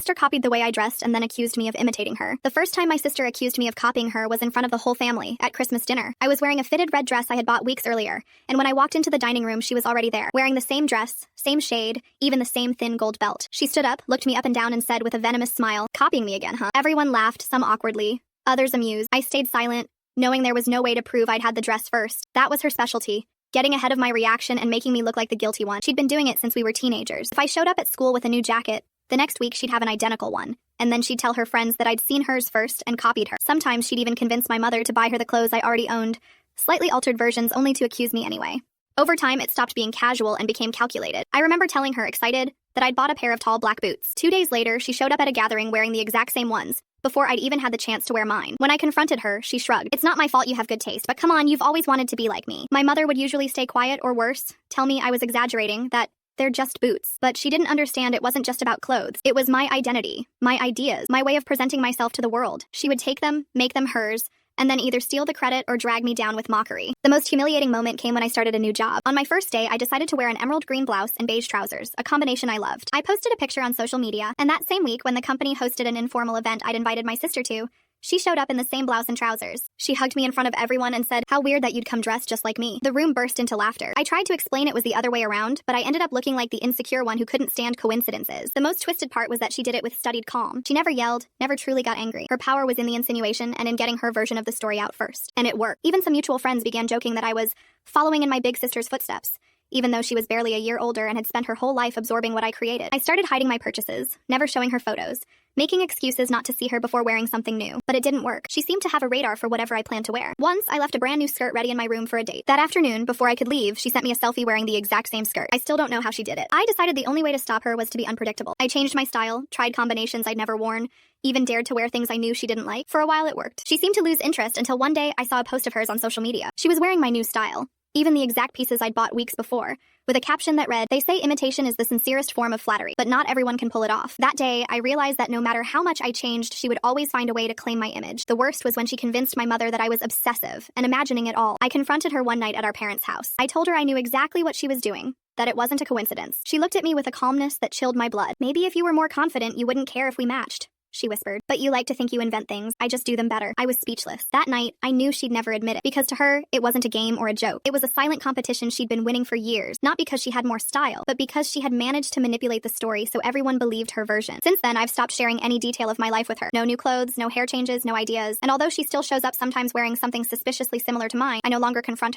sister copied the way I dressed and then accused me of imitating her. The first time my sister accused me of copying her was in front of the whole family at Christmas dinner. I was wearing a fitted red dress I had bought weeks earlier, and when I walked into the dining room, she was already there, wearing the same dress, same shade, even the same thin gold belt. She stood up, looked me up and down, and said with a venomous smile, "Copying me again, huh?" Everyone laughed, some awkwardly, others amused. I stayed silent, knowing there was no way to prove I'd had the dress first. That was her specialty, getting ahead of my reaction and making me look like the guilty one. She'd been doing it since we were teenagers. If I showed up at school with a new jacket, the next week she'd have an identical one, and then she'd tell her friends that I'd seen hers first and copied her. Sometimes she'd even convince my mother to buy her the clothes I already owned, slightly altered versions only to accuse me anyway. Over time, it stopped being casual and became calculated. I remember telling her, excited, that I'd bought a pair of tall black boots. 2 days later, she showed up at a gathering wearing the exact same ones, before I'd even had the chance to wear mine. When I confronted her, she shrugged. "It's not my fault you have good taste, but come on, you've always wanted to be like me." My mother would usually stay quiet or worse, tell me I was exaggerating, that they're just boots. But she didn't understand it wasn't just about clothes. It was my identity, my ideas, my way of presenting myself to the world. She would take them, make them hers, and then either steal the credit or drag me down with mockery. The most humiliating moment came when I started a new job. On my first day, I decided to wear an emerald green blouse and beige trousers, a combination I loved. I posted a picture on social media, and that same week when the company hosted an informal event I'd invited my sister to, she showed up in the same blouse and trousers. She hugged me in front of everyone and said, "How weird that you'd come dressed just like me." The room burst into laughter. I tried to explain it was the other way around, but I ended up looking like the insecure one who couldn't stand coincidences. The most twisted part was that she did it with studied calm. She never yelled, never truly got angry. Her power was in the insinuation and in getting her version of the story out first. And it worked. Even some mutual friends began joking that I was following in my big sister's footsteps, even though she was barely a year older and had spent her whole life absorbing what I created. I started hiding my purchases, never showing her photos, making excuses not to see her before wearing something new. But it didn't work. She seemed to have a radar for whatever I planned to wear. Once, I left a brand new skirt ready in my room for a date. That afternoon, before I could leave, she sent me a selfie wearing the exact same skirt. I still don't know how she did it. I decided the only way to stop her was to be unpredictable. I changed my style, tried combinations I'd never worn, even dared to wear things I knew she didn't like. For a while, it worked. She seemed to lose interest until one day I saw a post of hers on social media. She was wearing my new style, even the exact pieces I'd bought weeks before, with a caption that read, "They say imitation is the sincerest form of flattery, but not everyone can pull it off." That day, I realized that no matter how much I changed, she would always find a way to claim my image. The worst was when she convinced my mother that I was obsessive and imagining it all. I confronted her one night at our parents' house. I told her I knew exactly what she was doing, that it wasn't a coincidence. She looked at me with a calmness that chilled my blood. "Maybe if you were more confident, you wouldn't care if we matched," she whispered. "But you like to think you invent things. I just do them better." I was speechless. That night, I knew she'd never admit it, because to her, it wasn't a game or a joke. It was a silent competition she'd been winning for years, not because she had more style, but because she had managed to manipulate the story so everyone believed her version. Since then, I've stopped sharing any detail of my life with her. No new clothes, no hair changes, no ideas, and although she still shows up sometimes wearing something suspiciously similar to mine, I no longer confront her.